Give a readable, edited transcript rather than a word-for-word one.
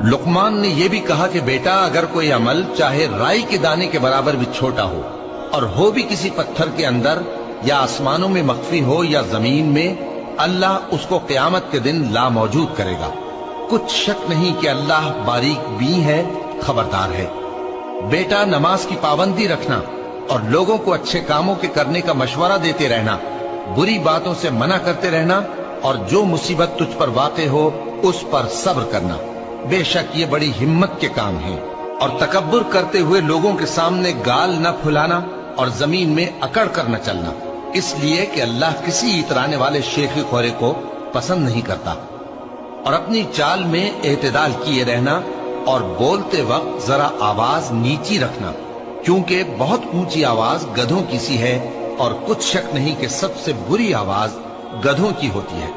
लुकमान ने यह भी कहा कि बेटा, अगर कोई अमल चाहे राई के दाने के बराबर भी छोटा हो और हो भी किसी पत्थर के अंदर या आसमानों में मख्फी हो या जमीन में, अल्लाह उसको क़यामत के दिन लामौजूद करेगा। कुछ शक नहीं कि अल्लाह बारीक बीन है, खबरदार है। बेटा, नमाज की पाबंदी रखना और लोगों को अच्छे कामों के करने का मशवरा देते रहना, बुरी बातों से मना करते रहना और जो मुसीबत तुझ पर वाक़े हो उस पर सब्र करना। बेशक ये बड़ी हिम्मत के काम हैं। और तकब्बुर करते हुए लोगों के सामने गाल न फुलाना और जमीन में अकड़ कर न चलना, इसलिए कि अल्लाह किसी इतराने वाले शेखी खोरे को पसंद नहीं करता। और अपनी चाल में एतदाल किए रहना और बोलते वक्त जरा आवाज नीची रखना, क्योंकि बहुत ऊंची आवाज गधों की सी है और कुछ शक नहीं कि सबसे बुरी आवाज गधों की होती है।